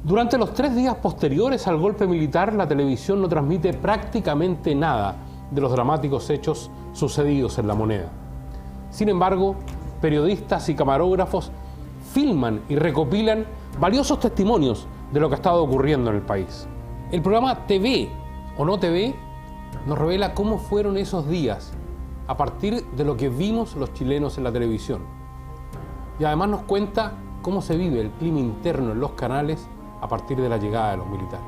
Durante los 3 días posteriores al golpe militar, la televisión no transmite prácticamente nada de los dramáticos hechos sucedidos en La Moneda. Sin embargo, periodistas y camarógrafos filman y recopilan valiosos testimonios de lo que ha estado ocurriendo en el país. El programa TV o No TV nos revela cómo fueron esos días a partir de lo que vimos los chilenos en la televisión. Y además nos cuenta cómo se vive el clima interno en los canales a partir de la llegada de los militares.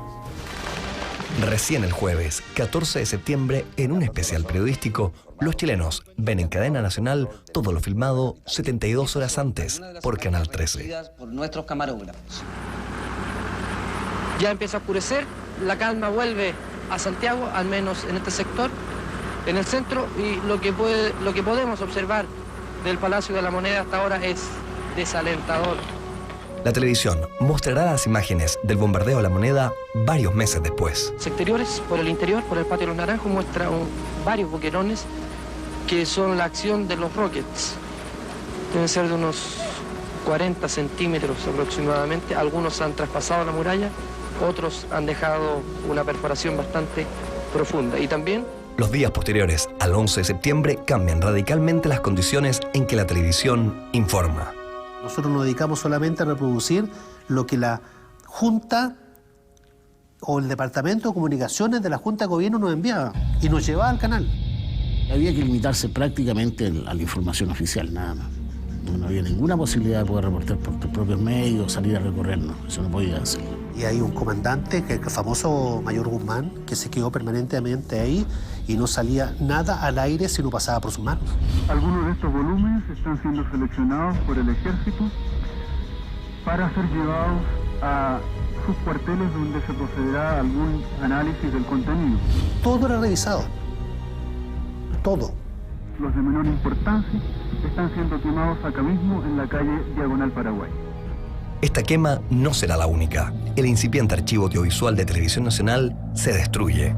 Recién el jueves, 14 de septiembre, en un especial periodístico, los chilenos ven en cadena nacional todo lo filmado 72 horas antes por Canal 13. Por nuestros camarógrafos. Ya empieza a oscurecer, la calma vuelve a Santiago, al menos en este sector, en el centro, y lo que podemos observar del Palacio de la Moneda hasta ahora es desalentador. La televisión mostrará las imágenes del bombardeo a La Moneda varios meses después. Los exteriores, por el interior, por el Patio de los Naranjos, muestra varios boquerones que son la acción de los rockets. Deben ser de unos 40 centímetros aproximadamente. Algunos han traspasado la muralla, otros han dejado una perforación bastante profunda. Y también los días posteriores al 11 de septiembre cambian radicalmente las condiciones en que la televisión informa. Nosotros nos dedicamos solamente a reproducir lo que la Junta o el Departamento de Comunicaciones de la Junta de Gobierno nos enviaba y nos llevaba al canal. Había que limitarse prácticamente a la información oficial, nada más. No había ninguna posibilidad de poder reportar por tus propios medios, salir a recorrernos. Eso no podía hacer. Y hay un comandante, que es el famoso Mayor Guzmán, que se quedó permanentemente ahí y no salía nada al aire si no pasaba por sus manos. Algunos de estos volúmenes están siendo seleccionados por el ejército para ser llevados a sus cuarteles donde se procederá a algún análisis del contenido. Todo era revisado. Todo. Los de menor importancia están siendo quemados acá mismo en la calle Diagonal Paraguay. Esta quema no será la única. El incipiente archivo audiovisual de Televisión Nacional se destruye.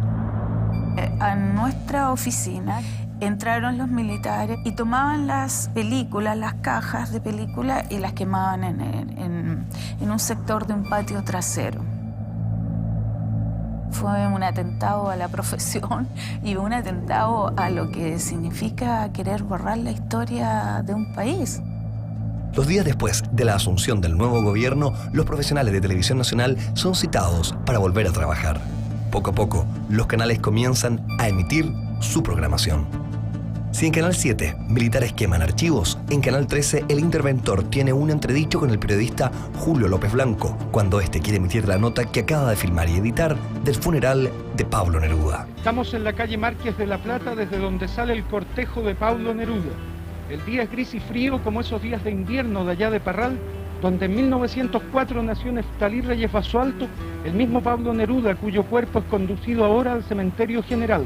A nuestra oficina entraron los militares y tomaban las películas, las cajas de películas, y las quemaban en un sector de un patio trasero. Fue un atentado a la profesión y un atentado a lo que significa querer borrar la historia de un país. Los días después de la asunción del nuevo gobierno, los profesionales de Televisión Nacional son citados para volver a trabajar. Poco a poco, los canales comienzan a emitir su programación. Si en Canal 7 militares queman archivos, en Canal 13 el interventor tiene un entredicho con el periodista Julio López Blanco, cuando este quiere emitir la nota que acaba de filmar y editar del funeral de Pablo Neruda. Estamos en la calle Márquez de la Plata, desde donde sale el cortejo de Pablo Neruda. El día es gris y frío como esos días de invierno de allá de Parral, donde en 1904 nació Neftalí Reyes Basualto, el mismo Pablo Neruda, cuyo cuerpo es conducido ahora al cementerio general.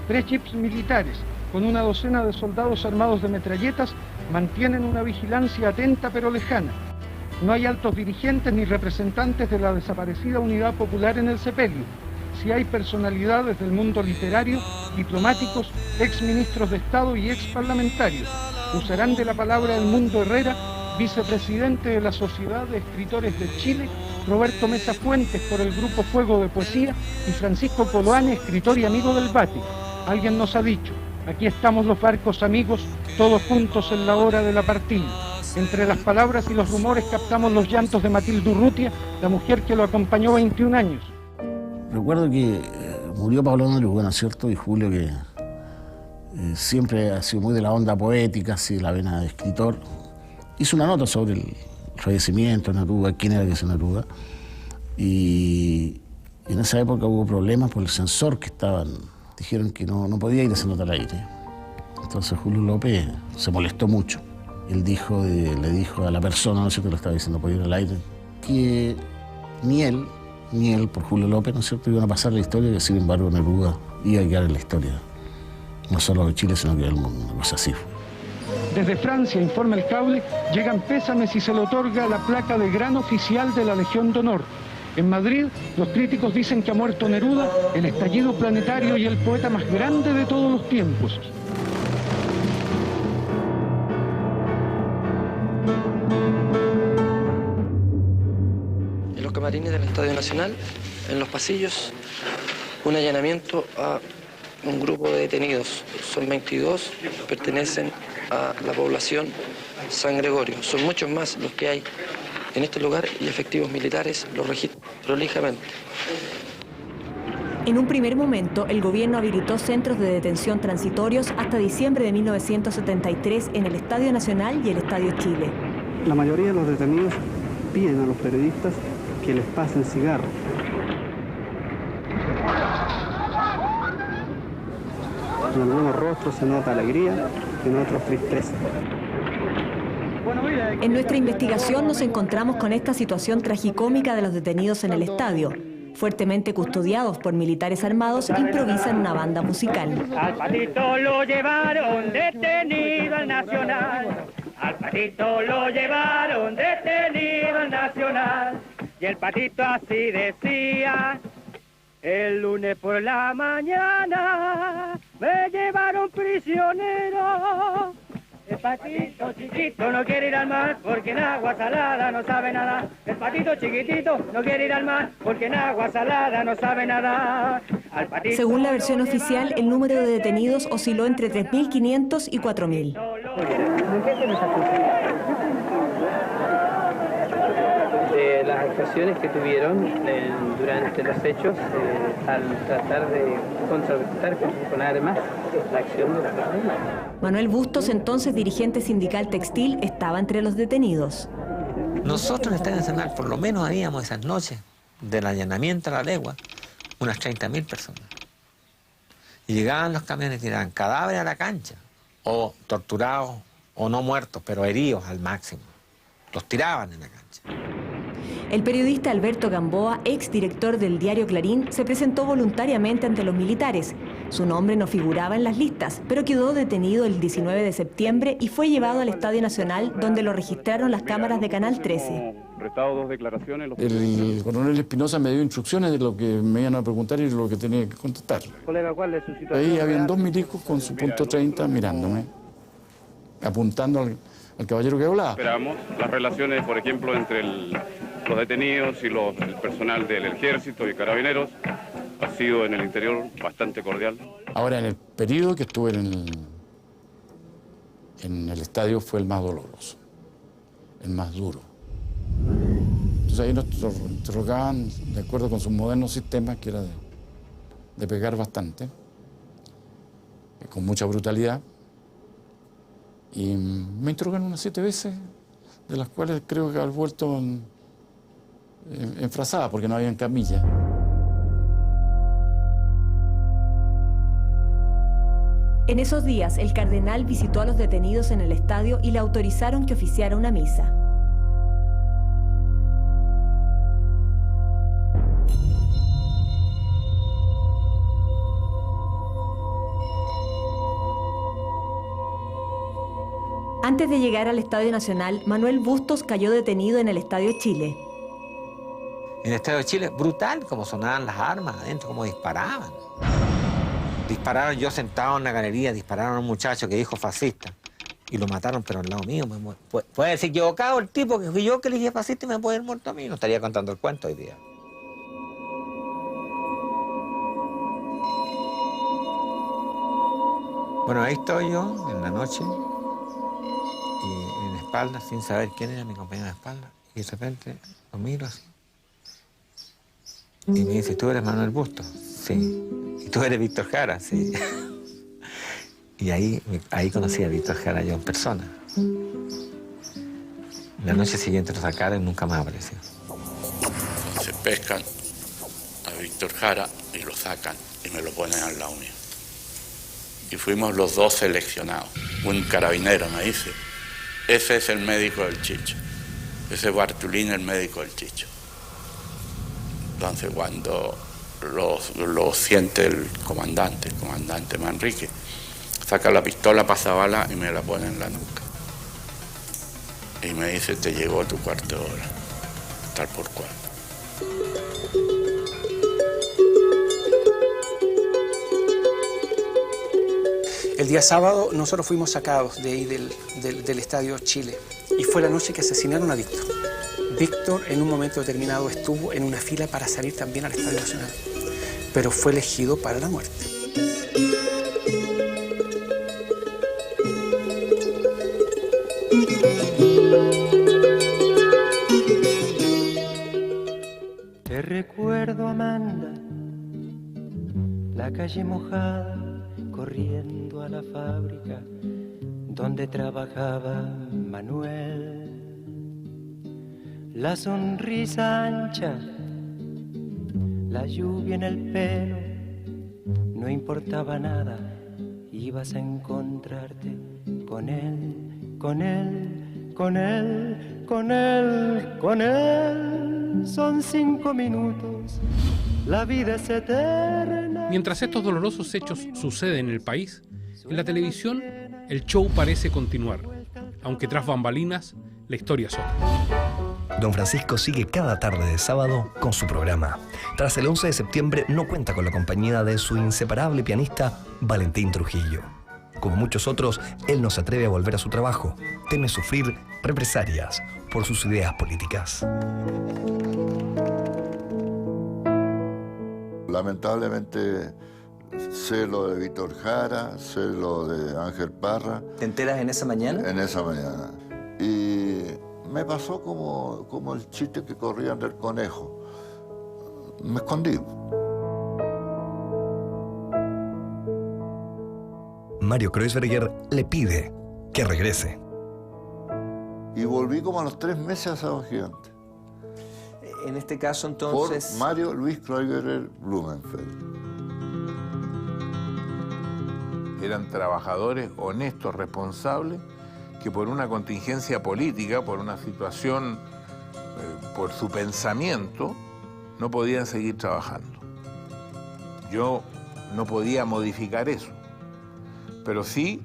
3 jeeps militares, con una docena de soldados armados de metralletas, mantienen una vigilancia atenta pero lejana. No hay altos dirigentes ni representantes de la desaparecida Unidad Popular en el sepelio. Sí hay personalidades del mundo literario, diplomáticos, exministros de Estado y exparlamentarios. Usarán de la palabra el Mundo Herrera, vicepresidente de la Sociedad de Escritores de Chile, Roberto Mesa Fuentes por el Grupo Fuego de Poesía y Francisco Coloane, escritor y amigo del Bati. Alguien nos ha dicho: aquí estamos los barcos amigos, todos juntos en la hora de la partida. Entre las palabras y los rumores captamos los llantos de Matilde Urrutia, la mujer que lo acompañó 21 años. Recuerdo que murió Pablo Neruda, ¿no es cierto? Y Julio, que siempre ha sido muy de la onda poética, así de la vena de escritor, hizo una nota sobre el fallecimiento de Neruda, quién era ese Neruda. Y en esa época hubo problemas por el censor que estaban. Dijeron que no podía ir esa nota al aire. Entonces Julio López se molestó mucho. Él le dijo a la persona, ¿no es cierto?, que lo estaba diciendo, podía ir al aire, que ni él, por Julio López, ¿no es cierto?, iban a pasar la historia, que sin embargo Neruda iba a quedar en la historia, no solo de Chile, sino que del mundo, una cosa así. Desde Francia, informa el cable, llegan pésames y se le otorga la placa de Gran Oficial de la Legión de Honor. En Madrid, los críticos dicen que ha muerto Neruda, el estallido planetario y el poeta más grande de todos los tiempos. camarines del Estadio Nacional, en los pasillos, un allanamiento a un grupo de detenidos. Son 22, pertenecen a la población San Gregorio. Son muchos más los que hay en este lugar y efectivos militares los registran prolijamente. En un primer momento, el gobierno habilitó centros de detención transitorios hasta diciembre de 1973 en el Estadio Nacional y el Estadio Chile. La mayoría de los detenidos piden a los periodistas que les pasen cigarros. En algunos rostros se nota alegría y en otros tristeza. En nuestra investigación nos encontramos con esta situación tragicómica de los detenidos en el estadio. Fuertemente custodiados por militares armados, improvisan una banda musical. Al Patito lo llevaron detenido al Nacional. Al Patito lo llevaron detenido al Nacional. Y el Patito así decía: el lunes por la mañana me llevaron prisionero. El patito chiquito no quiere ir al mar porque en agua salada no sabe nada. El patito chiquitito no quiere ir al mar porque en agua salada no sabe nada. Según la versión oficial, el número de detenidos osciló entre 3.500 y 4.000. De las actuaciones que tuvieron durante los hechos al tratar de contrarrestar con armas la acción de la policía. Manuel Bustos, entonces dirigente sindical textil, estaba entre los detenidos. Nosotros en el Estadio Nacional por lo menos habíamos esas noches del allanamiento a la legua unas 30.000 personas. Y llegaban los camiones y tiraban cadáveres a la cancha, o torturados o no muertos, pero heridos al máximo. Los tiraban en la cancha. El periodista Alberto Gamboa, exdirector del diario Clarín, se presentó voluntariamente ante los militares. Su nombre no figuraba en las listas, pero quedó detenido el 19 de septiembre y fue llevado al Estadio Nacional, donde lo registraron las cámaras de Canal 13. El coronel Espinosa me dio instrucciones de lo que me iban a preguntar y lo que tenía que contestar. Colega, ¿cuál es su situación? Ahí habían 2 milicos con su punto 30 mirándome, apuntando al caballero que hablaba. Esperamos las relaciones, por ejemplo, entre los detenidos y el personal del Ejército y Carabineros ha sido en el interior bastante cordial. Ahora, en el periodo que estuve en el estadio fue el más doloroso, el más duro. Entonces ahí nos interrogaban de acuerdo con sus modernos sistemas, que era de pegar bastante, con mucha brutalidad. Y me interrogaron unas 7 veces, de las cuales creo que haber vuelto enfrasada porque no habían camilla. En esos días, el cardenal visitó a los detenidos en el estadio y le autorizaron que oficiara una misa. Antes de llegar al Estadio Nacional, Manuel Bustos cayó detenido en el Estadio Chile. En el Estadio Chile, brutal como sonaban las armas adentro, como disparaban. Dispararon, yo sentado en la galería, dispararon a un muchacho que dijo fascista y lo mataron, pero al lado mío. Puede decir equivocado el tipo, que fui yo que le dije fascista y me puede haber muerto a mí. No estaría contando el cuento hoy día. Bueno, ahí estoy yo en la noche y en la espalda, sin saber quién era mi compañero de espalda, y de repente lo miro así. Y me dice, ¿tú eres Manuel Bustos? Sí. ¿Y tú eres Víctor Jara? Sí. Y ahí conocí a Víctor Jara yo en persona. La noche siguiente lo sacaron y nunca más apareció. Se pescan a Víctor Jara y lo sacan y me lo ponen al lado mío. Y fuimos los 2 seleccionados. Un carabinero me dice, ese es el médico del Chicho. Ese es Bartolín, el médico del Chicho. Entonces cuando lo siente el comandante Manrique, saca la pistola pasabala y me la pone en la nuca. Y me dice, te llegó tu cuarto de hora, tal por cual. El día sábado nosotros fuimos sacados de ahí del Estadio Chile y fue la noche que asesinaron a Víctor. Víctor en un momento determinado estuvo en una fila para salir también al Estadio Nacional, pero fue elegido para la muerte. Te recuerdo, Amanda, la calle mojada, corriendo a la fábrica donde trabajaba Manuel. La sonrisa ancha, la lluvia en el pelo, no importaba nada, ibas a encontrarte con él, con él, con él, con él, con él. Son 5 minutos, la vida es eterna. Mientras estos dolorosos hechos suceden en el país, en la televisión el show parece continuar, aunque tras bambalinas la historia es otra. Don Francisco sigue cada tarde de sábado con su programa. Tras el 11 de septiembre no cuenta con la compañía de su inseparable pianista Valentín Trujillo. Como muchos otros, él no se atreve a volver a su trabajo. Teme sufrir represalias por sus ideas políticas. Lamentablemente sé lo de Víctor Jara, sé lo de Ángel Parra. ¿Te enteras en esa mañana? En esa mañana. Y me pasó como el chiste que corrían del conejo. Me escondí. Mario Kreuzberger le pide que regrese. Y volví como a los 3 meses a Sábado Gigante. En este caso, entonces... Por Mario Luis Kreuzberger Blumenfeld. Eran trabajadores honestos, responsables, que por una contingencia política, por una situación, por su pensamiento, no podían seguir trabajando. Yo no podía modificar eso, pero sí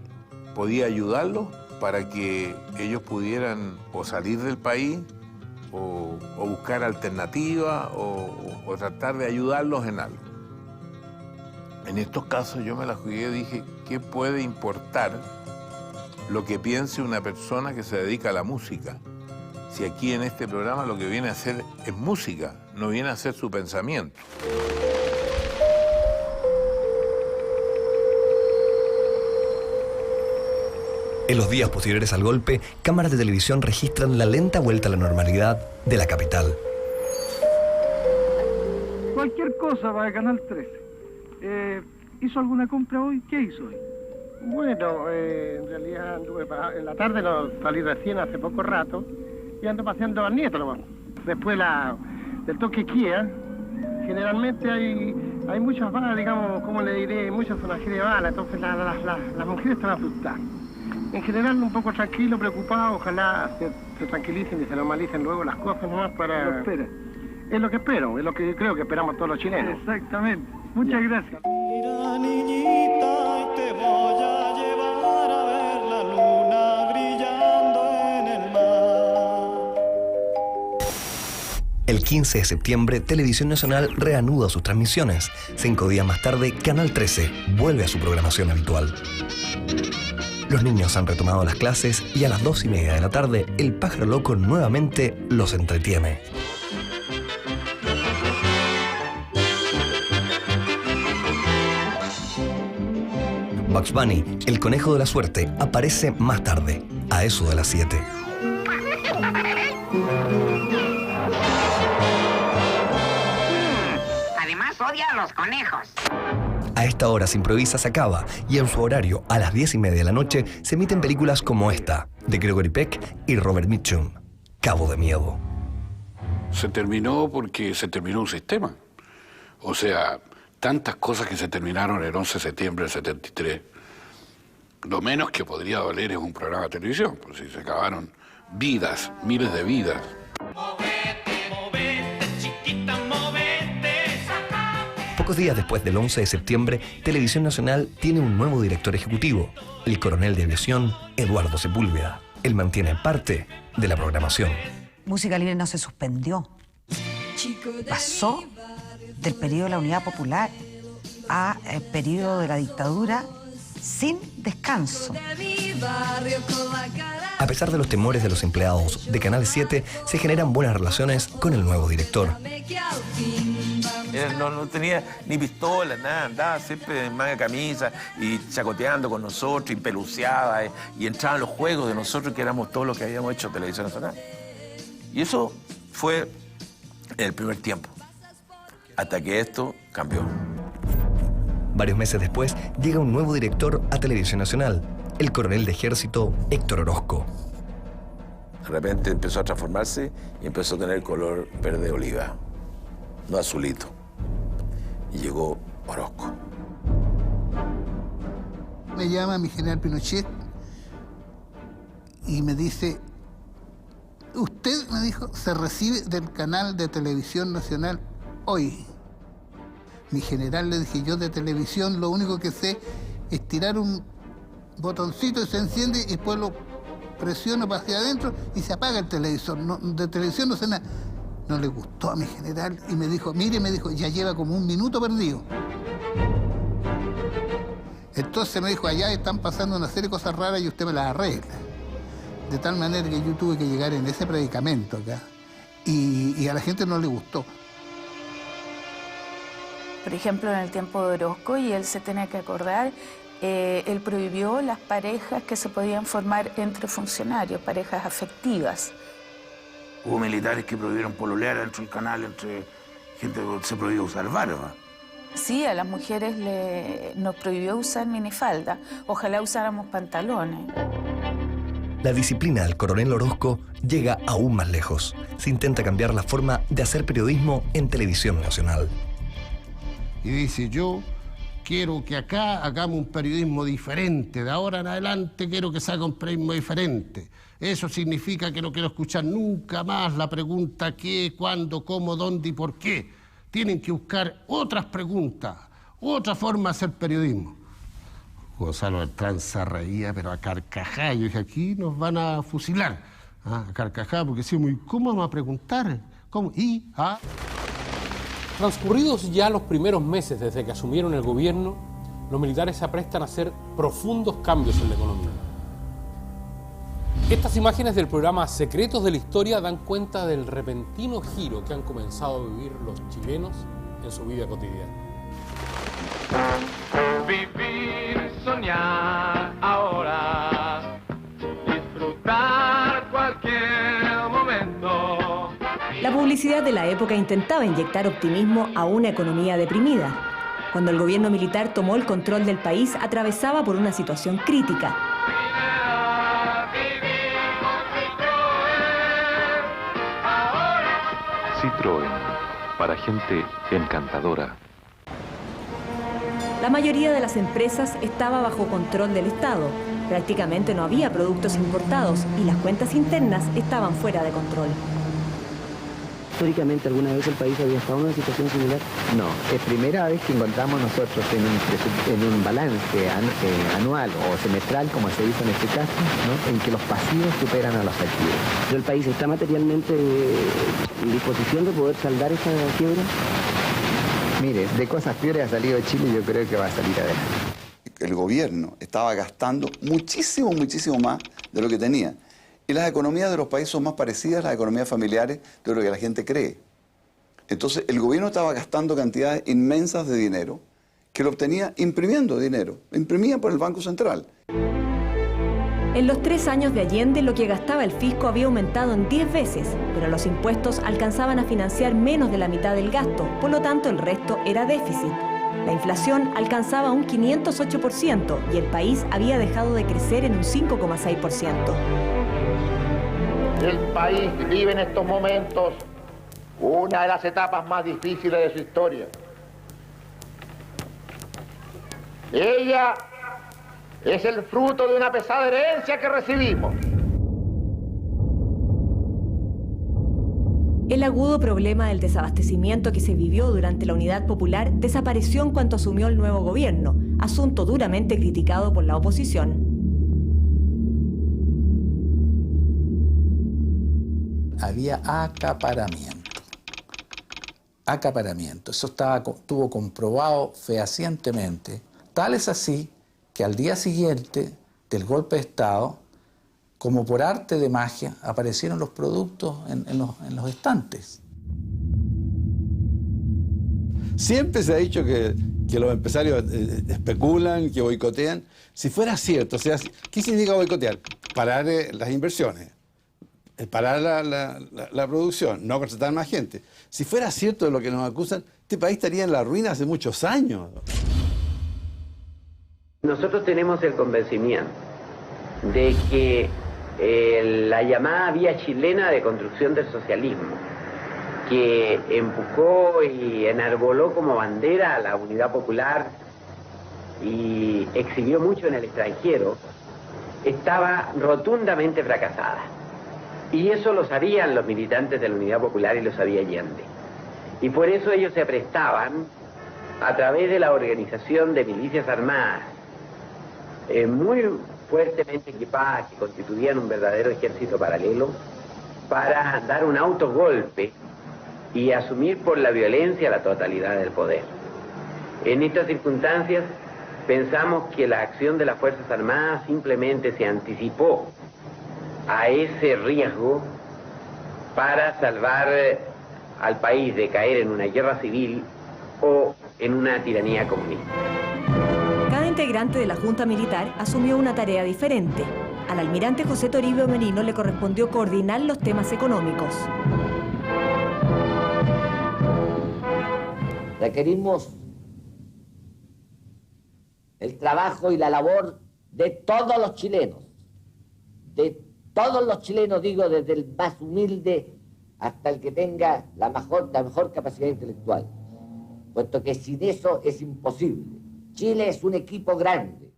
podía ayudarlos para que ellos pudieran o salir del país o buscar alternativas o tratar de ayudarlos en algo. En estos casos yo me la jugué y dije, ¿qué puede importar lo que piense una persona que se dedica a la música? Si aquí en este programa lo que viene a hacer es música, no viene a hacer su pensamiento. En los días posteriores al golpe, cámaras de televisión registran la lenta vuelta a la normalidad de la capital. Cualquier cosa va a Canal 13. ¿Hizo alguna compra hoy? ¿Qué hizo hoy? Bueno, en realidad anduve en la tarde, salí recién hace poco rato y ando paseando al nieto nomás. Después del toque Kia, generalmente hay muchas balas, digamos, como le diré, muchos sonajes de balas, entonces las mujeres están asustadas. En general un poco tranquilo, preocupado, ojalá se tranquilicen y se normalicen luego las cosas nomás para... Lo espera. Es lo que espero, es lo que creo que esperamos todos los chilenos. Exactamente. Muchas gracias. Mira, niñita, te voy a llevar a ver la luna brillando en el mar. El 15 de septiembre, Televisión Nacional reanuda sus transmisiones. 5 días más tarde, Canal 13 vuelve a su programación habitual. Los niños han retomado las clases y a las 2:30 de la tarde, el pájaro loco nuevamente los entretiene. Bugs Bunny, el conejo de la suerte, aparece más tarde, a eso de las 7. Además odia a los conejos. A esta hora se improvisa, se acaba, y en su horario, a las 10:30 de la noche, se emiten películas como esta, de Gregory Peck y Robert Mitchum, Cabo de Miedo. Se terminó porque se terminó un sistema. O sea, tantas cosas que se terminaron el 11 de septiembre del 73. Lo menos que podría doler es un programa de televisión, pues si se acabaron vidas, miles de vidas. Pocos días después del 11 de septiembre, Televisión Nacional tiene un nuevo director ejecutivo, el coronel de aviación Eduardo Sepúlveda. Él mantiene parte de la programación. Música Libre no se suspendió. Pasó del periodo de la Unidad Popular al periodo de la dictadura sin descanso. A pesar de los temores de los empleados de Canal 7, se generan buenas relaciones con el nuevo director. Él no tenía ni pistola, nada, andaba siempre en manga camisa y chacoteando con nosotros y peluceaba y entraba en los juegos de nosotros, que éramos todos los que habíamos hecho Televisión Nacional. Y eso fue en el primer tiempo, hasta que esto cambió. Varios meses después, llega un nuevo director a Televisión Nacional, el coronel de ejército Héctor Orozco. De repente empezó a transformarse y empezó a tener color verde oliva, no azulito. Y llegó Orozco. Me llama mi general Pinochet y me dice: usted, me dijo, se recibe del canal de Televisión Nacional hoy. Mi general, le dije, yo de televisión lo único que sé es tirar un botoncito y se enciende y después lo presiono para hacia adentro y se apaga el televisor. No, de televisión no sé nada. No le gustó a mi general y me dijo, mire, me dijo, ya lleva como 1 minuto perdido. Entonces me dijo, allá están pasando una serie de cosas raras y usted me las arregla. De tal manera que yo tuve que llegar en ese predicamento acá y a la gente no le gustó. Por ejemplo, en el tiempo de Orozco, y él se tenía que acordar, él prohibió las parejas que se podían formar entre funcionarios, parejas afectivas. Hubo militares que prohibieron pololear dentro del canal, entre gente que se prohibió usar barba. Sí, a las mujeres nos prohibió usar minifalda. Ojalá usáramos pantalones. La disciplina del coronel Orozco llega aún más lejos. Se intenta cambiar la forma de hacer periodismo en Televisión Nacional. Y dice, yo quiero que acá hagamos un periodismo diferente. De ahora en adelante quiero que se haga un periodismo diferente. Eso significa que no quiero escuchar nunca más la pregunta qué, cuándo, cómo, dónde y por qué. Tienen que buscar otras preguntas, otra forma de hacer periodismo. Gonzalo Beltrán se reía, pero a carcajada. Yo dije, aquí nos van a fusilar. A carcajada, porque decimos, ¿y cómo vamos a preguntar? ¿Cómo? Transcurridos ya los primeros meses desde que asumieron el gobierno, los militares se aprestan a hacer profundos cambios en la economía. Estas imágenes del programa Secretos de la Historia dan cuenta del repentino giro que han comenzado a vivir los chilenos en su vida cotidiana. Vivir, soñar ahora, disfrutar cualquier momento. La publicidad de la época intentaba inyectar optimismo a una economía deprimida. Cuando el gobierno militar tomó el control del país, atravesaba por una situación crítica. Citroën, para gente encantadora. La mayoría de las empresas estaba bajo control del Estado. Prácticamente no había productos importados y las cuentas internas estaban fuera de control. ¿Históricamente alguna vez el país había estado en una situación similar? No, es primera vez que encontramos nosotros en un balance anual o semestral, como se hizo en este caso, ¿no?, en que los pasivos superan a los activos. ¿Pero el país está materialmente en disposición de poder saldar esa quiebra? Mire, de cosas peores ha salido Chile y yo creo que va a salir adelante. El gobierno estaba gastando muchísimo más de lo que tenía. Y las economías de los países son más parecidas a las economías familiares de lo que la gente cree. Entonces, el gobierno estaba gastando cantidades inmensas de dinero que lo obtenía imprimiendo dinero. Imprimía por el Banco Central. En los 3 años de Allende, lo que gastaba el fisco había aumentado en 10 veces, pero los impuestos alcanzaban a financiar menos de la mitad del gasto, por lo tanto el resto era déficit. La inflación alcanzaba un 508% y el país había dejado de crecer en un 5,6%. El país vive en estos momentos una de las etapas más difíciles de su historia. Ella es el fruto de una pesada herencia que recibimos. El agudo problema del desabastecimiento que se vivió durante la Unidad Popular desapareció en cuanto asumió el nuevo gobierno, asunto duramente criticado por la oposición. Había acaparamiento. Eso estuvo comprobado fehacientemente. Tal es así que al día siguiente del golpe de Estado, como por arte de magia, aparecieron los productos en los estantes. Siempre se ha dicho que los empresarios especulan, que boicotean. Si fuera cierto, o sea, ¿qué significa boicotear? Parar las inversiones, parar la producción, no contratar más gente. Si fuera cierto de lo que nos acusan, este país estaría en la ruina hace muchos años. Nosotros tenemos el convencimiento de que la llamada vía chilena de construcción del socialismo, que empujó y enarboló como bandera a la unidad popular y exhibió mucho en el extranjero, estaba rotundamente fracasada. Y eso lo sabían los militantes de la Unidad Popular y lo sabía Allende. Y por eso ellos se prestaban, a través de la organización de milicias armadas, muy fuertemente equipadas, que constituían un verdadero ejército paralelo, para dar un autogolpe y asumir por la violencia la totalidad del poder. En estas circunstancias pensamos que la acción de las Fuerzas Armadas simplemente se anticipó a ese riesgo para salvar al país de caer en una guerra civil o en una tiranía comunista. Cada integrante de la Junta Militar asumió una tarea diferente. Al almirante José Toribio Merino le correspondió coordinar los temas económicos. Requerimos el trabajo y la labor de todos los chilenos, digo, desde el más humilde hasta el que tenga la mejor capacidad intelectual, puesto que sin eso es imposible. Chile es un equipo grande.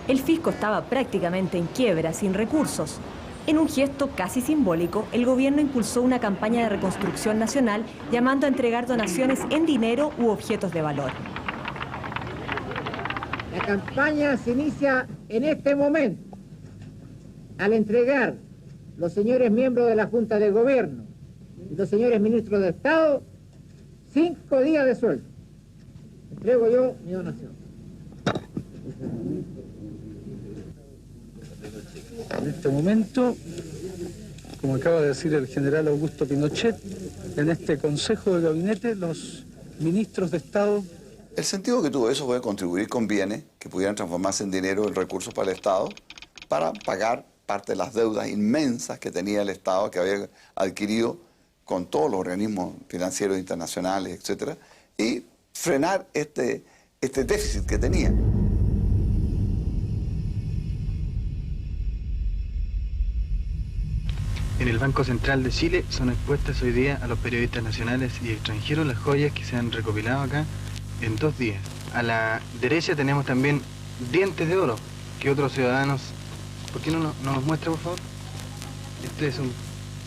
El fisco estaba prácticamente en quiebra, sin recursos. En un gesto casi simbólico, el gobierno impulsó una campaña de reconstrucción nacional llamando a entregar donaciones en dinero u objetos de valor. La campaña se inicia en este momento al entregar los señores miembros de la Junta de Gobierno y los señores ministros de Estado 5 días de sueldo. Entrego yo mi donación. En este momento, como acaba de decir el general Augusto Pinochet, en este Consejo de Gabinete, los ministros de Estado... El sentido que tuvo eso fue contribuir con bienes que pudieran transformarse en dinero, en recursos para el Estado, para pagar parte de las deudas inmensas que tenía el Estado, que había adquirido con todos los organismos financieros internacionales, etc., y frenar este déficit que tenía. En el Banco Central de Chile son expuestas hoy día a los periodistas nacionales y extranjeros las joyas que se han recopilado acá en 2 días. A la derecha tenemos también dientes de oro que otros ciudadanos... ¿Por qué no nos muestra, por favor?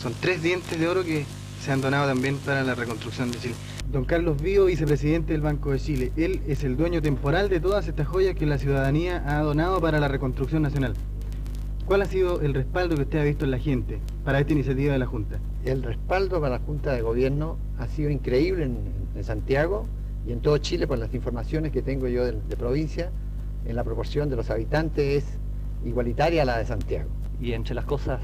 Son 3 dientes de oro que se han donado también para la reconstrucción de Chile. Don Carlos Bío, vicepresidente del Banco de Chile. Él es el dueño temporal de todas estas joyas que la ciudadanía ha donado para la reconstrucción nacional. ¿Cuál ha sido el respaldo que usted ha visto en la gente para esta iniciativa de la Junta? El respaldo para la Junta de Gobierno ha sido increíble en Santiago y en todo Chile, por las informaciones que tengo yo de provincia, en la proporción de los habitantes es igualitaria a la de Santiago. Y entre las cosas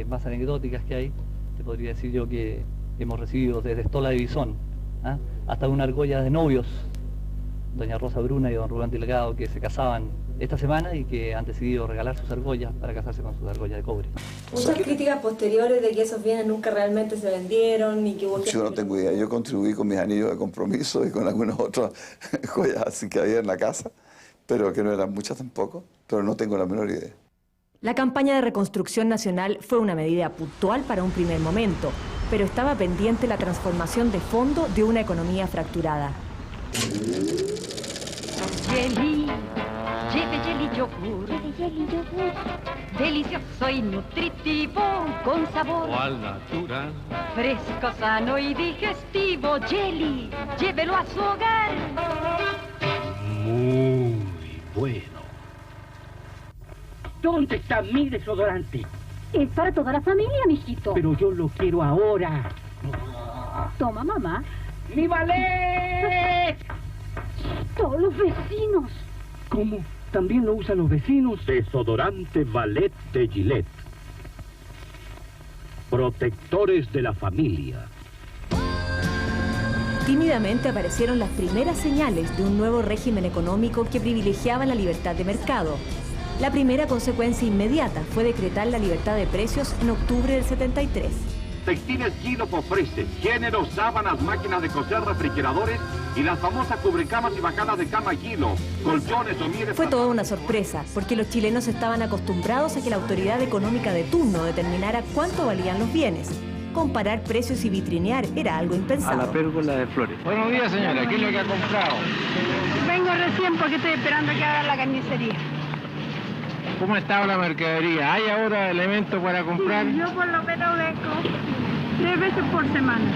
más anecdóticas que hay, te podría decir yo que hemos recibido desde Estola de Bisón hasta una argolla de novios, doña Rosa Bruna y don Rubén Delgado, que se casaban esta semana y que han decidido regalar sus argollas para casarse con sus argollas de cobre. Muchas críticas posteriores de que esos bienes nunca realmente se vendieron y que hubo... Yo no tengo idea, yo contribuí con mis anillos de compromiso y con algunas otras joyas así que había en la casa, pero que no eran muchas tampoco, pero no tengo la menor idea. La campaña de reconstrucción nacional fue una medida puntual para un primer momento, pero estaba pendiente la transformación de fondo de una economía fracturada. Jelly, lleve jelly yogur. Lleve jelly yogur. Delicioso y nutritivo, con sabor. Al natural. Fresco, sano y digestivo. Jelly, llévelo a su hogar. Muy bueno. ¿Dónde está mi desodorante? Es para toda la familia, mijito. Pero yo lo quiero ahora. Toma, mamá. ¡Mi ballet! Todos los vecinos. ¿Cómo? ¿También lo usan los vecinos? Desodorante Ballet de Gillette. Protectores de la familia. Tímidamente aparecieron las primeras señales de un nuevo régimen económico que privilegiaba la libertad de mercado. La primera consecuencia inmediata fue decretar la libertad de precios en octubre del 73. Textiles Gillop ofrece géneros, sábanas, máquinas de coser, refrigeradores y las famosas cubrecamas y bacanas de cama Gillop, colchones o mieles. Fue toda una sorpresa, porque los chilenos estaban acostumbrados a que la autoridad económica de turno determinara cuánto valían los bienes. Comparar precios y vitrinear era algo impensado. A la pérgola de flores. Buenos días, señora. ¿Qué es lo que ha comprado? Vengo recién porque estoy esperando que abra la carnicería. ¿Cómo está la mercadería? ¿Hay ahora elementos para comprar? Sí, yo por lo menos vengo 3 veces por semana.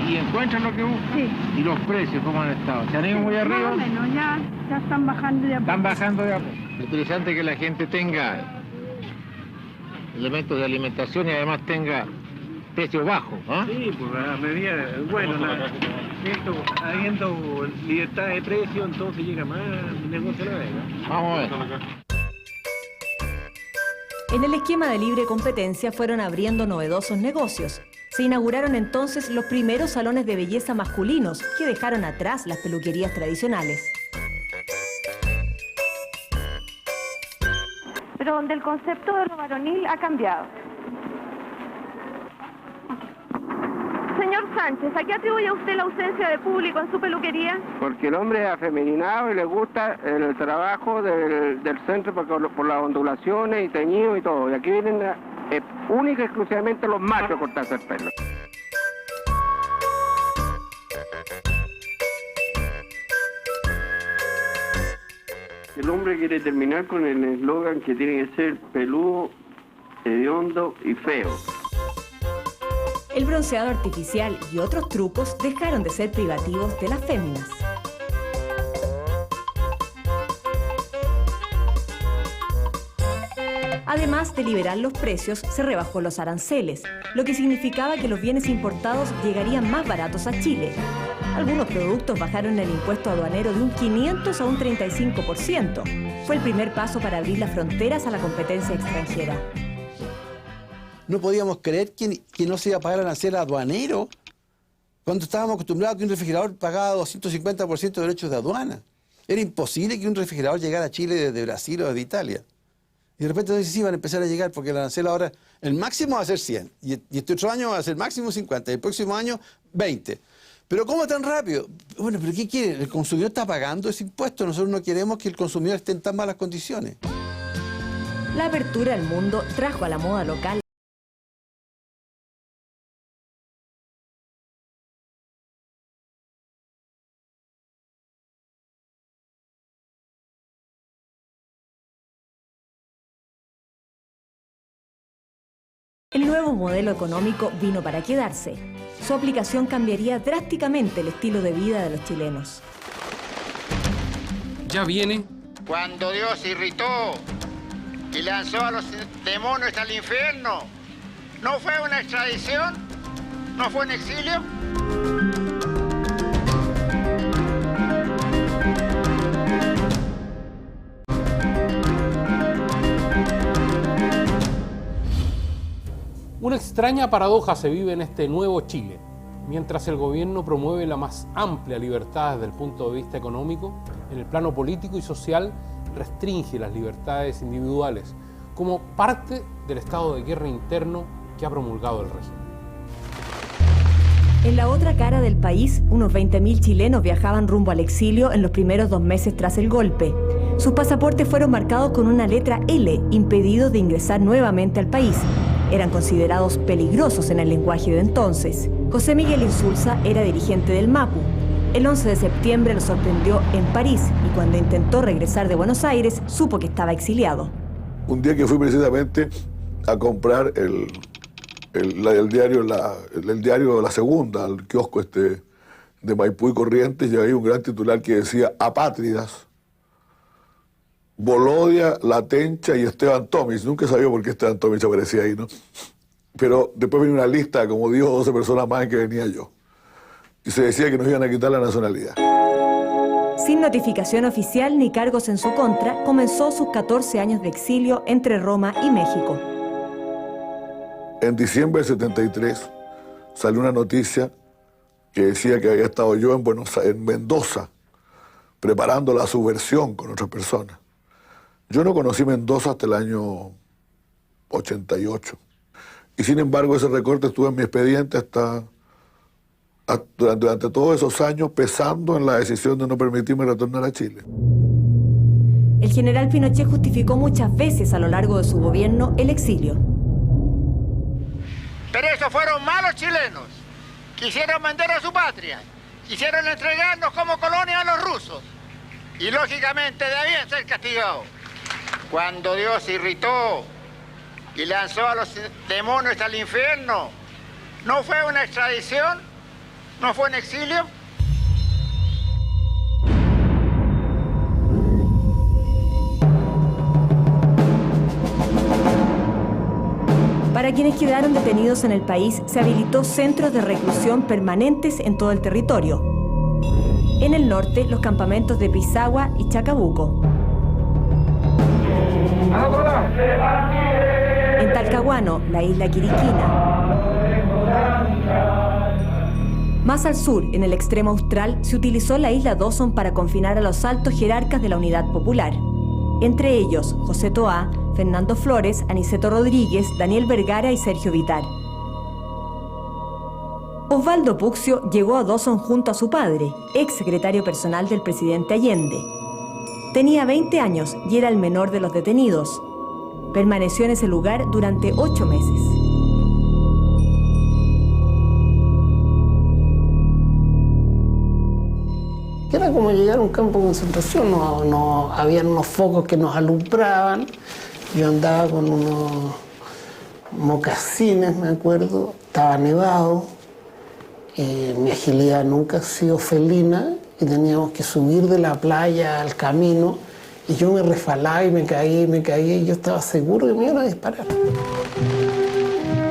¿Y encuentran lo que buscan? Sí. ¿Y los precios cómo han estado? ¿Se han ido muy arriba? Más o menos, ya están bajando de a poco. Están bajando de a poco. Interesante que la gente tenga elementos de alimentación y además tenga precios bajos, ¿ah? Sí, pues a medida, bueno, habiendo libertad de precio, entonces llega más negocio a la vez, ¿no? Vamos a ver. En el esquema de libre competencia fueron abriendo novedosos negocios. Se inauguraron entonces los primeros salones de belleza masculinos que dejaron atrás las peluquerías tradicionales. Pero donde el concepto de lo varonil ha cambiado. Señor Sánchez, ¿a qué atribuye usted la ausencia de público en su peluquería? Porque el hombre es afeminado y le gusta el trabajo del centro por las ondulaciones y teñido y todo. Y aquí vienen única y exclusivamente los machos a cortarse el pelo. El hombre quiere terminar con el eslogan que tiene que ser peludo, hediondo y feo. El bronceado artificial y otros trucos dejaron de ser privativos de las féminas. Además de liberar los precios, se rebajó los aranceles, lo que significaba que los bienes importados llegarían más baratos a Chile. Algunos productos bajaron el impuesto aduanero de un 500 a un 35%. Fue el primer paso para abrir las fronteras a la competencia extranjera. No podíamos creer que no se iba a pagar arancel aduanero cuando estábamos acostumbrados a que un refrigerador pagaba 250% de derechos de aduana. Era imposible que un refrigerador llegara a Chile desde Brasil o desde Italia. Y de repente nos dicen, sí, van a empezar a llegar porque el arancel ahora, el máximo va a ser 100. Y este otro año va a ser máximo 50. Y el próximo año, 20. ¿Pero cómo tan rápido? Bueno, ¿pero qué quiere? El consumidor está pagando ese impuesto. Nosotros no queremos que el consumidor esté en tan malas condiciones. La apertura al mundo trajo a la moda local El nuevo modelo económico vino para quedarse. Su aplicación cambiaría drásticamente el estilo de vida de los chilenos. Ya viene. Cuando Dios se irritó y lanzó a los demonios al infierno, ¿no fue una extradición? ¿No fue un exilio? Una extraña paradoja se vive en este nuevo Chile. Mientras el gobierno promueve la más amplia libertad desde el punto de vista económico, en el plano político y social restringe las libertades individuales como parte del estado de guerra interno que ha promulgado el régimen. En la otra cara del país, unos 20.000 chilenos viajaban rumbo al exilio en los primeros 2 meses tras el golpe. Sus pasaportes fueron marcados con una letra L, impedidos de ingresar nuevamente al país. Eran considerados peligrosos en el lenguaje de entonces. José Miguel Insulza era dirigente del MAPU. El 11 de septiembre lo sorprendió en París y cuando intentó regresar de Buenos Aires, supo que estaba exiliado. Un día que fui precisamente a comprar el diario La Segunda, al kiosco de Maipú y Corrientes, y había un gran titular que decía apátridas, Bolodia, La Tencha y Esteban Tomis. Nunca sabía por qué Esteban Tomis aparecía ahí, ¿no? Pero después venía una lista de como 10 o 12 personas más en que venía yo. Y se decía que nos iban a quitar la nacionalidad. Sin notificación oficial ni cargos en su contra, comenzó sus 14 años de exilio entre Roma y México. En diciembre del 73 salió una noticia que decía que había estado yo en Mendoza preparando la subversión con otras personas. Yo no conocí Mendoza hasta el año 88. Y sin embargo ese recorte estuvo en mi expediente durante todos esos años pesando en la decisión de no permitirme retornar a Chile. El general Pinochet justificó muchas veces a lo largo de su gobierno el exilio. Pero esos fueron malos chilenos. Quisieron vender a su patria. Quisieron entregarnos como colonia a los rusos. Y lógicamente debían ser castigados. Cuando Dios se irritó y lanzó a los demonios al infierno, ¿no fue una extradición? ¿No fue un exilio? Para quienes quedaron detenidos en el país, se habilitó centros de reclusión permanentes en todo el territorio. En el norte, los campamentos de Pisagua y Chacabuco. En Talcahuano, la isla Quiriquina. Más al sur, en el extremo austral, se utilizó la isla Dawson para confinar a los altos jerarcas de la Unidad Popular. Entre ellos, José Toá, Fernando Flores, Aniceto Rodríguez, Daniel Vergara y Sergio Vitar. Osvaldo Puccio llegó a Dawson junto a su padre, ex secretario personal del presidente Allende. Tenía 20 años y era el menor de los detenidos. Permaneció en ese lugar durante 8 meses. Era como llegar a un campo de concentración, no habían unos focos que nos alumbraban. Yo andaba con unos mocasines, me acuerdo, estaba nevado. Mi agilidad nunca ha sido felina y teníamos que subir de la playa al camino y yo me resbalaba y me caía y yo estaba seguro que me iban a disparar.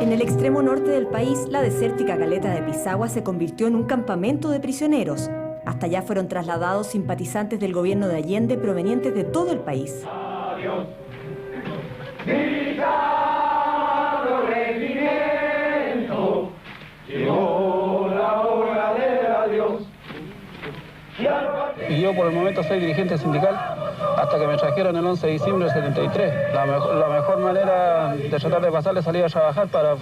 En el extremo norte del país, la desértica caleta de Pisagua se convirtió en un campamento de prisioneros. Hasta allá fueron trasladados simpatizantes del gobierno de Allende provenientes de todo el país. Adiós. Llegó la hora del adiós. Y yo por el momento soy dirigente sindical hasta que me trajeron el 11 de diciembre del 73. La mejor manera de tratar de pasar es salir a trabajar para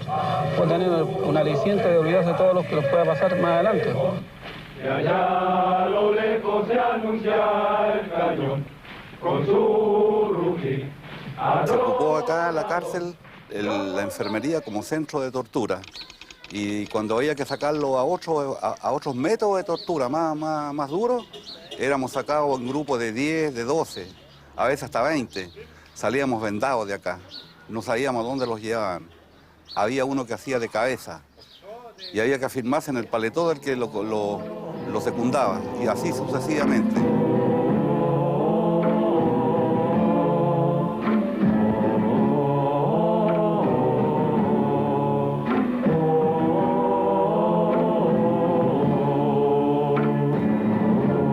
tener un aliciente de olvidarse de todo lo que les pueda pasar más adelante. Y allá a lo lejos se anuncia el cañón con su rugir. Se ocupó acá la cárcel, la enfermería como centro de tortura. Y cuando había que sacarlo a otros métodos de tortura más duros, éramos sacados en grupos de 10, de 12, a veces hasta 20. Salíamos vendados de acá, no sabíamos dónde los llevaban. Había uno que hacía de cabeza y había que afirmarse en el paletó del que lo secundaba, y así sucesivamente.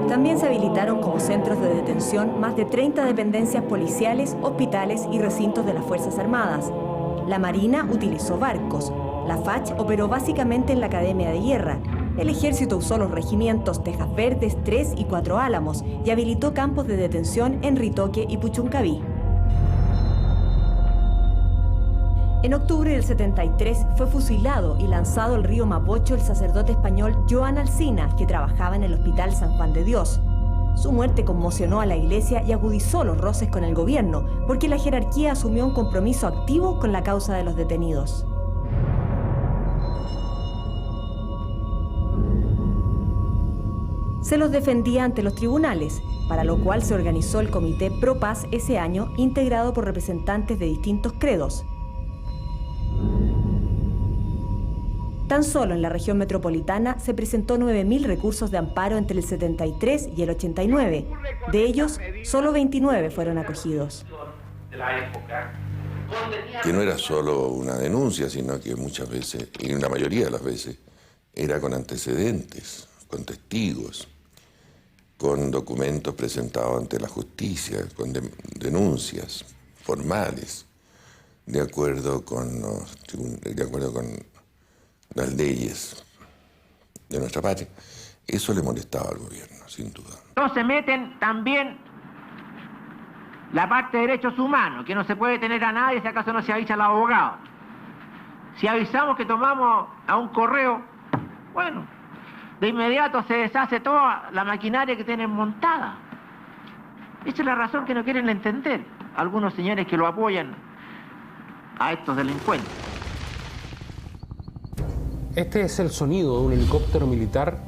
También se habilitaron como centros de detención más de 30 dependencias policiales, hospitales y recintos de las Fuerzas Armadas. La Marina utilizó barcos. La FACH operó básicamente en la Academia de Guerra. El Ejército usó los regimientos Tejas Verdes, 3 y 4 Álamos y habilitó campos de detención en Ritoque y Puchuncaví. En octubre del 73 fue fusilado y lanzado al río Mapocho el sacerdote español Joan Alsina, que trabajaba en el Hospital San Juan de Dios. Su muerte conmocionó a la iglesia y agudizó los roces con el gobierno, porque la jerarquía asumió un compromiso activo con la causa de los detenidos. Se los defendía ante los tribunales, para lo cual se organizó el Comité Pro Paz ese año, integrado por representantes de distintos credos. Tan solo en la región metropolitana se presentó 9.000 recursos de amparo entre el 73 y el 89. De ellos, solo 29 fueron acogidos. Que no era solo una denuncia, sino que muchas veces, y la mayoría de las veces, era con antecedentes, con testigos. con documentos presentados ante la justicia, con denuncias formales, de acuerdo con las leyes de nuestra patria. Eso le molestaba al gobierno, sin duda. No se meten también la parte de derechos humanos, que no se puede detener a nadie si acaso no se avisa al abogado. Si avisamos que tomamos a un correo, bueno, de inmediato se deshace toda la maquinaria que tienen montada. Esa es la razón que no quieren entender algunos señores que lo apoyan a estos delincuentes. Este es el sonido de un helicóptero militar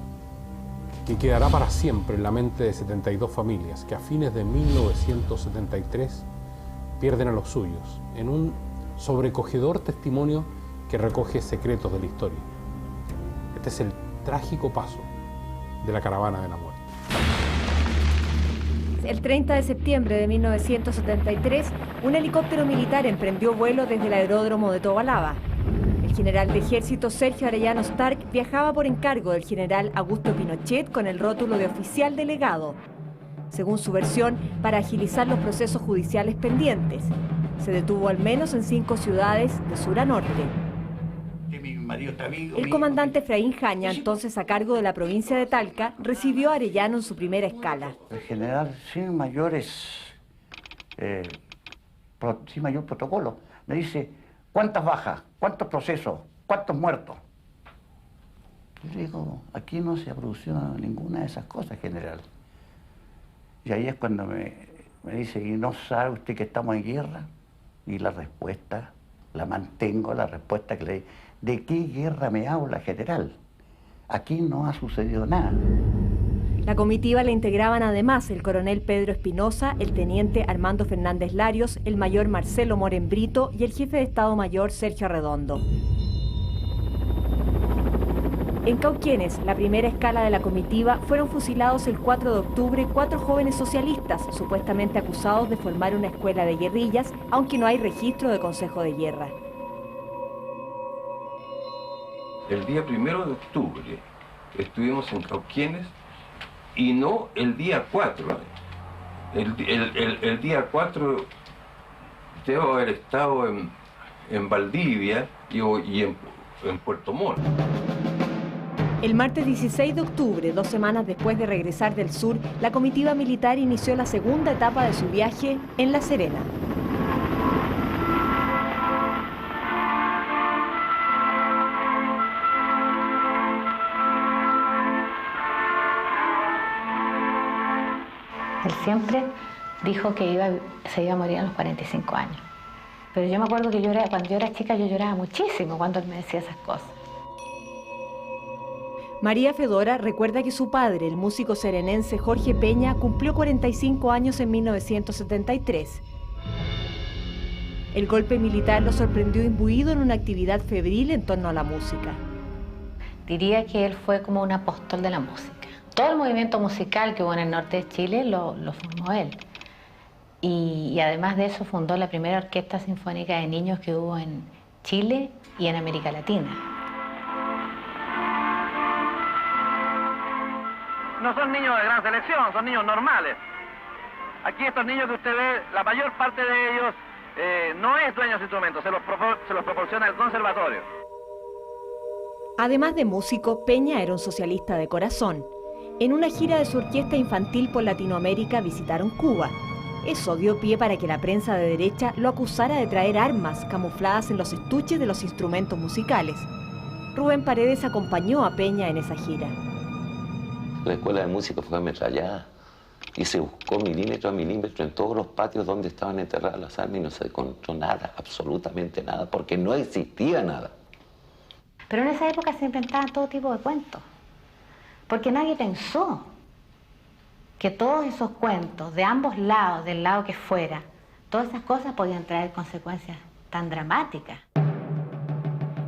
que quedará para siempre en la mente de 72 familias que a fines de 1973 pierden a los suyos en un sobrecogedor testimonio que recoge secretos de la historia. Este es el trágico paso de la caravana de la muerte. El 30 de septiembre de 1973, un helicóptero militar emprendió vuelo desde el aeródromo de Tobalaba. El general de ejército Sergio Arellano Stark viajaba por encargo del general Augusto Pinochet con el rótulo de oficial delegado, según su versión, para agilizar los procesos judiciales pendientes. Se detuvo al menos en 5 ciudades de sur a norte. El comandante Efraín Jaña, entonces a cargo de la provincia de Talca, recibió a Arellano en su primera escala. El general, sin mayor protocolo, me dice: ¿cuántas bajas? ¿Cuántos procesos? ¿Cuántos muertos? Yo le digo: aquí no se ha producido ninguna de esas cosas, general. Y ahí es cuando me dice: ¿y no sabe usted que estamos en guerra? Y la respuesta, la mantengo, la respuesta que le di: ¿de qué guerra me habla, general? Aquí no ha sucedido nada. La comitiva la integraban además el coronel Pedro Espinosa, el teniente Armando Fernández Larios, el mayor Marcelo Moren Brito y el jefe de Estado Mayor Sergio Arredondo. En Cauquenes, la primera escala de la comitiva, fueron fusilados el 4 de octubre 4 jóvenes socialistas, supuestamente acusados de formar una escuela de guerrillas, aunque no hay registro de consejo de guerra. El día 1 de octubre estuvimos en Cauquenes y no el día 4. El día 4 debo haber estado en Valdivia y en Puerto Montt. El martes 16 de octubre, 2 semanas después de regresar del sur, la comitiva militar inició la segunda etapa de su viaje en La Serena. Él siempre dijo que se iba a morir a los 45 años. Pero yo me acuerdo que cuando yo era chica yo lloraba muchísimo cuando él me decía esas cosas. María Fedora recuerda que su padre, el músico serenense Jorge Peña, cumplió 45 años en 1973. El golpe militar lo sorprendió imbuido en una actividad febril en torno a la música. Diría que él fue como un apóstol de la música. Todo el movimiento musical que hubo en el norte de Chile lo formó él. Y además de eso fundó la primera orquesta sinfónica de niños que hubo en Chile y en América Latina. No son niños de gran selección, son niños normales. Aquí estos niños que usted ve, la mayor parte de ellos no es dueño de su instrumento, se los proporciona el conservatorio. Además de músico, Peña era un socialista de corazón. En una gira de su orquesta infantil por Latinoamérica visitaron Cuba. Eso dio pie para que la prensa de derecha lo acusara de traer armas camufladas en los estuches de los instrumentos musicales. Rubén Paredes acompañó a Peña en esa gira. La escuela de música fue ametrallada y se buscó milímetro a milímetro en todos los patios donde estaban enterradas las armas y no se encontró nada, absolutamente nada, porque no existía nada. Pero en esa época se inventaban todo tipo de cuentos, porque nadie pensó que todos esos cuentos, de ambos lados, del lado que fuera, todas esas cosas podían traer consecuencias tan dramáticas.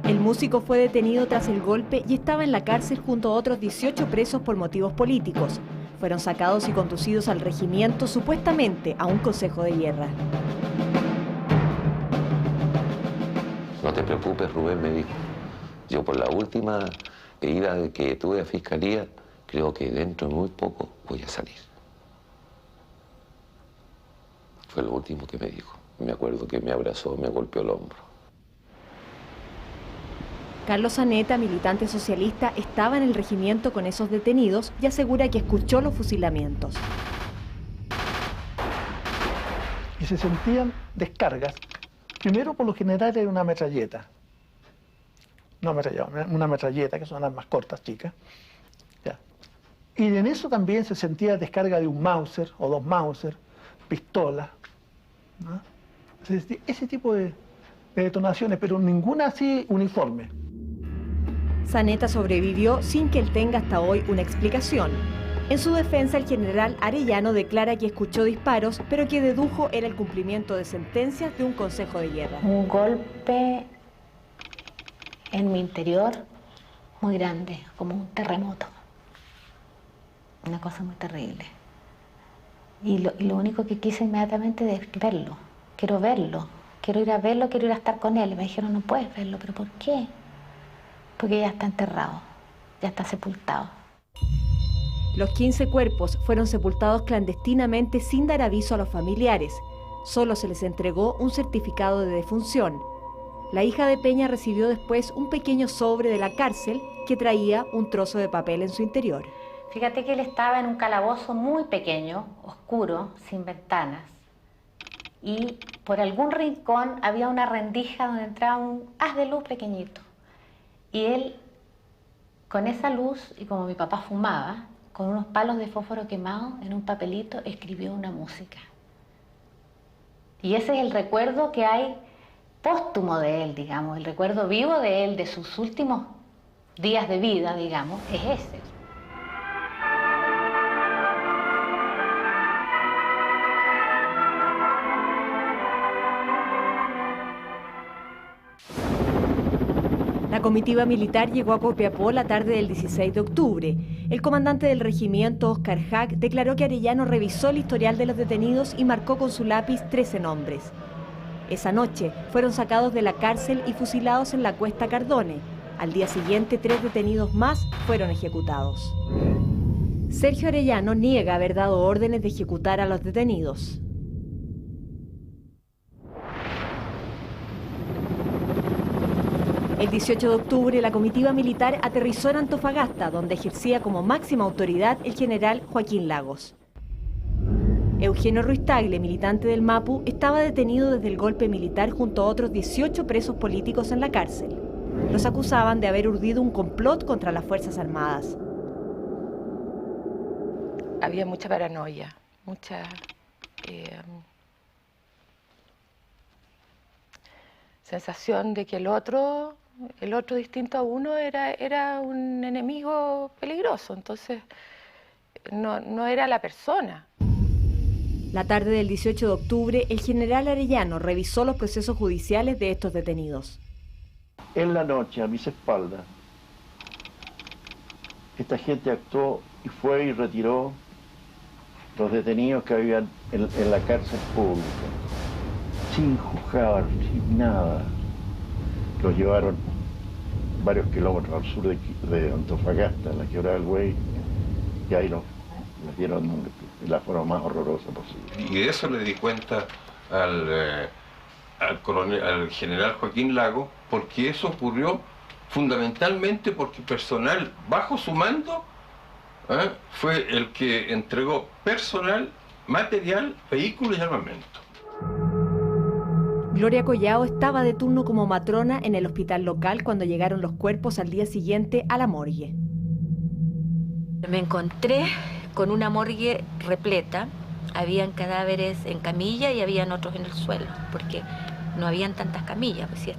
El músico fue detenido tras el golpe y estaba en la cárcel junto a otros 18 presos por motivos políticos. Fueron sacados y conducidos al regimiento, supuestamente a un consejo de guerra. No te preocupes, Rubén, me dijo. Yo por la última ida que tuve a Fiscalía, creo que dentro de muy poco voy a salir. Fue lo último que me dijo. Me acuerdo que me abrazó, me golpeó el hombro. Carlos Zaneta, militante socialista, estaba en el regimiento con esos detenidos y asegura que escuchó los fusilamientos. Y se sentían descargas. Primero, por lo general, era una metralleta. Una metralleta, que son armas cortas, chicas. Ya. Y en eso también se sentía descarga de un Mauser o dos Mauser, pistolas, ¿no? Ese tipo de detonaciones, pero ninguna así uniforme. Zaneta sobrevivió sin que él tenga hasta hoy una explicación. En su defensa, el general Arellano declara que escuchó disparos, pero que dedujo era el cumplimiento de sentencias de un consejo de guerra. Un golpe en mi interior muy grande, como un terremoto. Una cosa muy terrible. Y lo único que quise inmediatamente es verlo. Quiero verlo. Quiero ir a verlo, quiero ir a estar con él. Y me dijeron, no puedes verlo. ¿Pero por qué? Porque ya está enterrado, ya está sepultado. Los 15 cuerpos fueron sepultados clandestinamente sin dar aviso a los familiares. Solo se les entregó un certificado de defunción. La hija de Peña recibió después un pequeño sobre de la cárcel que traía un trozo de papel en su interior. Fíjate que él estaba en un calabozo muy pequeño, oscuro, sin ventanas. Y por algún rincón había una rendija donde entraba un haz de luz pequeñito. Y él, con esa luz, y como mi papá fumaba, con unos palos de fósforo quemados en un papelito, escribió una música. Y ese es el recuerdo que hay póstumo de él, digamos, el recuerdo vivo de él, de sus últimos días de vida, digamos, es ese. La comitiva militar llegó a Copiapó la tarde del 16 de octubre. El comandante del regimiento, Oscar Hack, declaró que Arellano revisó el historial de los detenidos y marcó con su lápiz 13 nombres. Esa noche fueron sacados de la cárcel y fusilados en la Cuesta Cardone. Al día siguiente, 3 detenidos más fueron ejecutados. Sergio Arellano niega haber dado órdenes de ejecutar a los detenidos. El 18 de octubre, la comitiva militar aterrizó en Antofagasta, donde ejercía como máxima autoridad el general Joaquín Lagos. Eugenio Ruiz Tagle, militante del MAPU, estaba detenido desde el golpe militar junto a otros 18 presos políticos en la cárcel. Los acusaban de haber urdido un complot contra las Fuerzas Armadas. Había mucha paranoia, mucha sensación de que el otro distinto a uno era un enemigo peligroso, entonces no era la persona. La tarde del 18 de octubre, el general Arellano revisó los procesos judiciales de estos detenidos. En la noche, a mis espaldas, esta gente actuó y fue y retiró los detenidos que habían en la cárcel pública, sin juzgar, sin nada. Los llevaron varios kilómetros al sur de Antofagasta, en la quebrada del Güey, y ahí los dieron de la forma más horrorosa posible. Y de eso le di cuenta al general Joaquín Lagos, porque eso ocurrió fundamentalmente porque personal bajo su mando fue el que entregó personal, material, vehículos y armamento. Gloria Collao estaba de turno como matrona en el hospital local cuando llegaron los cuerpos al día siguiente a la morgue. Me encontré con una morgue repleta. Habían cadáveres en camilla y habían otros en el suelo, porque no habían tantas camillas, pues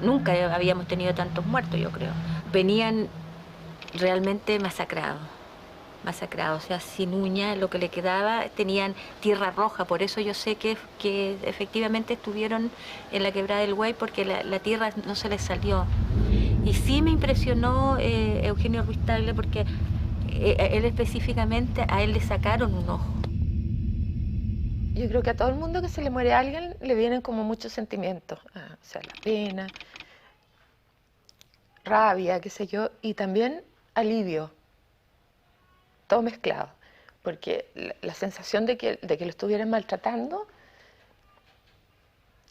nunca habíamos tenido tantos muertos, yo creo. Venían realmente masacrados, o sea, sin uña, lo que le quedaba, tenían tierra roja, por eso yo sé que efectivamente estuvieron en la quebrada del Güey, porque la tierra no se les salió. Y sí me impresionó Eugenio Ruiz Tagle, porque él específicamente, a él le sacaron un ojo. Yo creo que a todo el mundo que se le muere a alguien le vienen como muchos sentimientos, o sea, la pena, rabia, qué sé yo, y también alivio. todo mezclado, porque la sensación de que lo estuvieran maltratando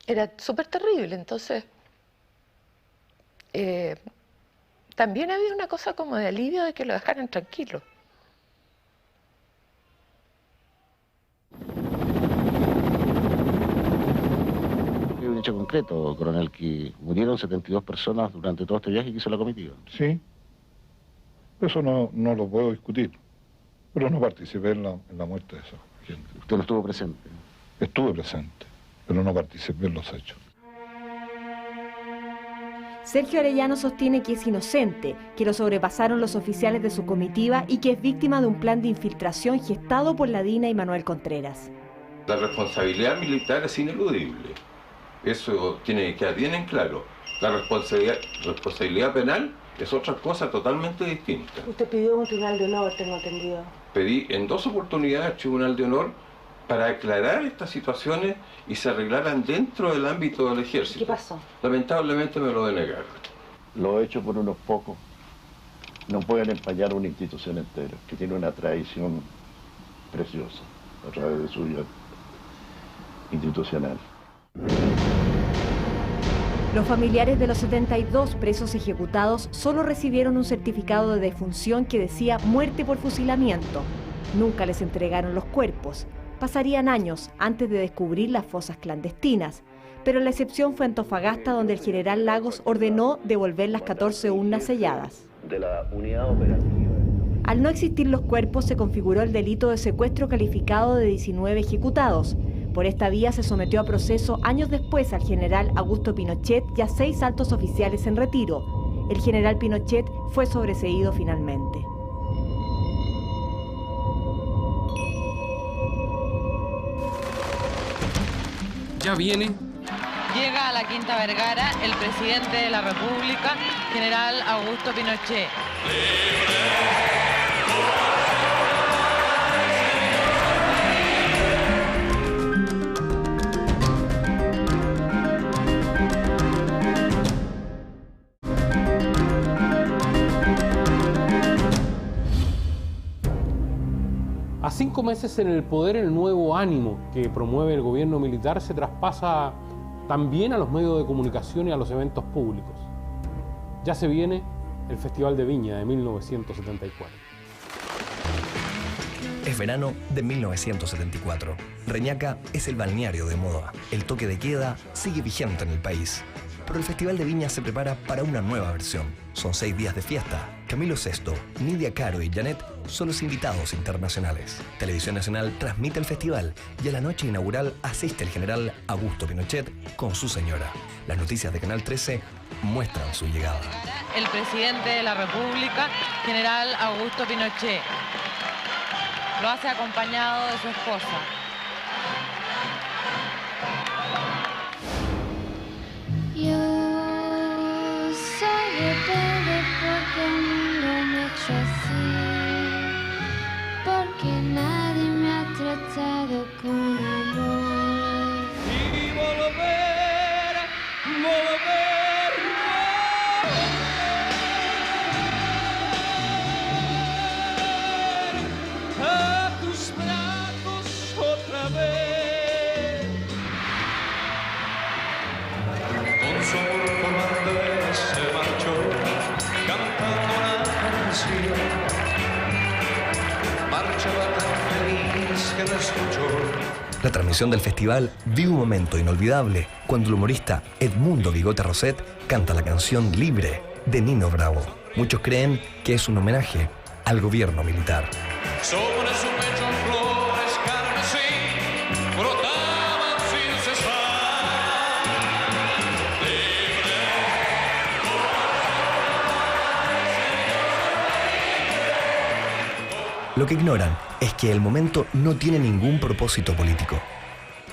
era súper terrible. Entonces, también había una cosa como de alivio de que lo dejaran tranquilo. Hay un hecho concreto, coronel, que murieron 72 personas durante todo este viaje que hizo la comitiva. Sí, eso no lo puedo discutir, pero no participé en la muerte de esa gente. ¿Usted no estuvo presente? Estuve presente, pero no participé en los hechos. Sergio Arellano sostiene que es inocente, que lo sobrepasaron los oficiales de su comitiva y que es víctima de un plan de infiltración gestado por la DINA y Manuel Contreras. La responsabilidad militar es ineludible. Eso tiene que quedar bien en claro. La responsabilidad penal es otra cosa totalmente distinta. Usted pidió un tribunal de honor, tengo entendido. Pedí en 2 oportunidades tribunal de honor para aclarar estas situaciones y se arreglaran dentro del ámbito del ejército. ¿Qué pasó? Lamentablemente me lo denegaron. Lo hecho por unos pocos no pueden empañar una institución entera, que tiene una tradición preciosa a través de su vida institucional. Los familiares de los 72 presos ejecutados solo recibieron un certificado de defunción que decía muerte por fusilamiento. Nunca les entregaron los cuerpos. Pasarían años antes de descubrir las fosas clandestinas, pero la excepción fue Antofagasta, donde el general Lagos ordenó devolver las 14 urnas selladas. De la unidad operativa. Al no existir los cuerpos, se configuró el delito de secuestro calificado de 19 ejecutados. Por esta vía se sometió a proceso años después al general Augusto Pinochet y a 6 altos oficiales en retiro. El general Pinochet fue sobreseído finalmente. Ya viene. Llega a la Quinta Vergara el presidente de la República, general Augusto Pinochet. A 5 meses en el poder, el nuevo ánimo que promueve el gobierno militar se traspasa también a los medios de comunicación y a los eventos públicos. Ya se viene el Festival de Viña de 1974. Es verano de 1974. Reñaca es el balneario de moda. El toque de queda sigue vigente en el país. Pero el Festival de Viña se prepara para una nueva versión. Son 6 días de fiesta. Camilo Sesto, Nidia Caro y Janet son los invitados internacionales. Televisión Nacional transmite el festival y a la noche inaugural asiste el general Augusto Pinochet con su señora. Las noticias de Canal 13 muestran su llegada. El presidente de la República, general Augusto Pinochet. Lo hace acompañado de su esposa. Yo soy rebelde porque el mundo me ha hecho así, porque nadie me ha tratado con amor. Y volver a tus brazos otra vez. Con su amor formando se marchó, cantando una canción. Marchaba tan feliz que no escuchó. La transmisión del festival vive un momento inolvidable cuando el humorista Edmundo Bigote Roset canta la canción Libre de Nino Bravo. Muchos creen que es un homenaje al gobierno militar. Sobre su pecho flores carmesí brotaban sin cesar. Lo que ignoran es que el momento no tiene ningún propósito político.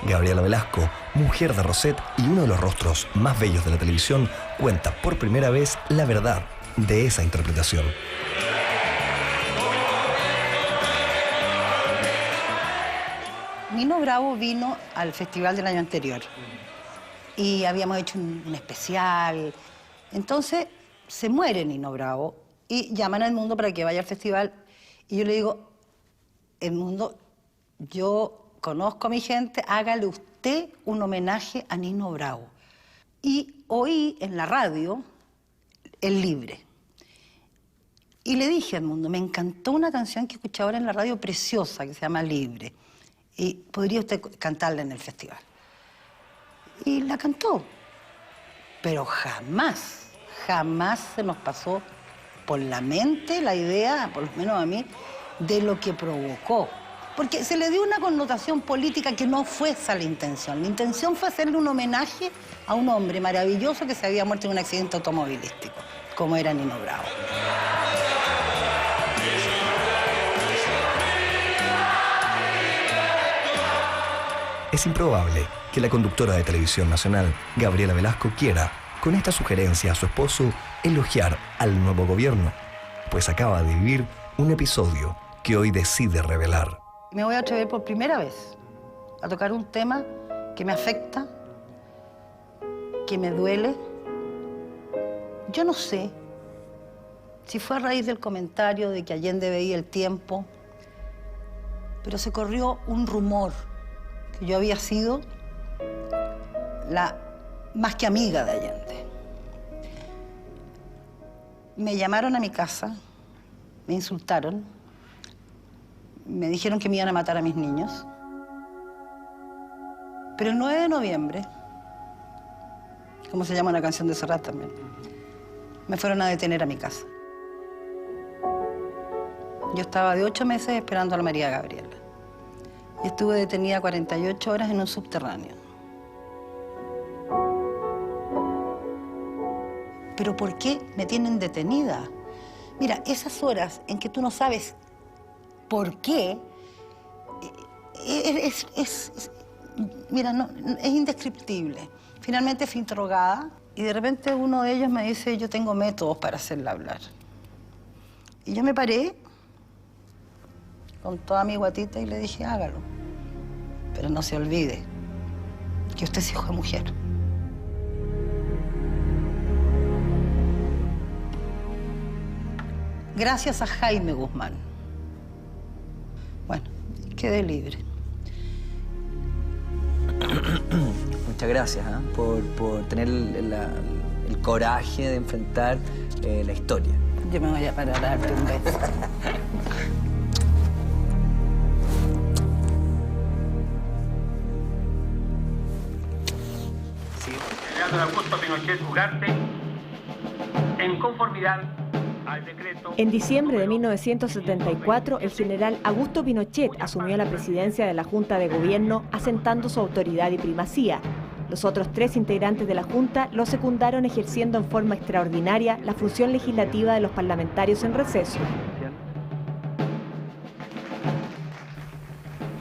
Gabriela Velasco, mujer de Roset y uno de los rostros más bellos de la televisión, cuenta por primera vez la verdad de esa interpretación. Nino Bravo vino al festival del año anterior y habíamos hecho un especial. Entonces se muere Nino Bravo y llaman al mundo para que vaya al festival y yo le digo, Edmundo, yo conozco a mi gente, hágale usted un homenaje a Nino Bravo. Y oí en la radio El Libre. Y le dije a Edmundo, me encantó una canción que escuché ahora en la radio preciosa, que se llama Libre. Y podría usted cantarla en el festival. Y la cantó. Pero jamás, jamás se nos pasó por la mente la idea, por lo menos a mí, de lo que provocó. Porque se le dio una connotación política que no fue esa la intención. La intención fue hacerle un homenaje a un hombre maravilloso que se había muerto en un accidente automovilístico, como era Nino Bravo. Es improbable que la conductora de Televisión Nacional, Gabriela Velasco, quiera, con esta sugerencia a su esposo, elogiar al nuevo gobierno, pues acaba de vivir un episodio que hoy decide revelar. Me voy a atrever por primera vez a tocar un tema que me afecta, que me duele. Yo no sé si fue a raíz del comentario de que Allende veía el tiempo, pero se corrió un rumor que yo había sido la más que amiga de Allende. Me llamaron a mi casa, me insultaron, me dijeron que me iban a matar a mis niños. Pero el 9 de noviembre, como se llama una canción de Serrat también, me fueron a detener a mi casa. Yo estaba de 8 meses esperando a la María Gabriela. Y estuve detenida 48 horas en un subterráneo. ¿Pero por qué me tienen detenida? Mira, esas horas en que tú no sabes por qué, mira, no, es indescriptible. Finalmente fui interrogada y de repente uno de ellos me dice, yo tengo métodos para hacerla hablar. Y yo me paré con toda mi guatita y le dije, hágalo. Pero no se olvide que usted es hijo de mujer. Gracias a Jaime Guzmán. Bueno, quedé libre. Muchas gracias por tener el coraje de enfrentar la historia. Yo me voy a parar a darte un beso. General Augusto Pinochet Ugarte, en conformidad al decreto... En diciembre de 1974, el general Augusto Pinochet asumió la presidencia de la Junta de Gobierno, asentando su autoridad y primacía. Los otros 3 integrantes de la Junta lo secundaron, ejerciendo en forma extraordinaria la función legislativa de los parlamentarios en receso.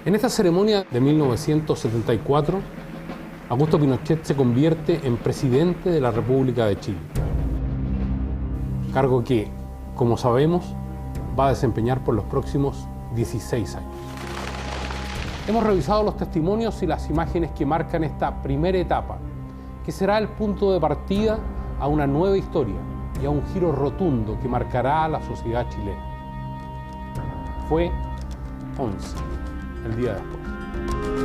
En esta ceremonia de 1974, Augusto Pinochet se convierte en presidente de la República de Chile, cargo que, como sabemos, va a desempeñar por los próximos 16 años. Hemos revisado los testimonios y las imágenes que marcan esta primera etapa, que será el punto de partida a una nueva historia y a un giro rotundo que marcará a la sociedad chilena. Fue 11, el día después.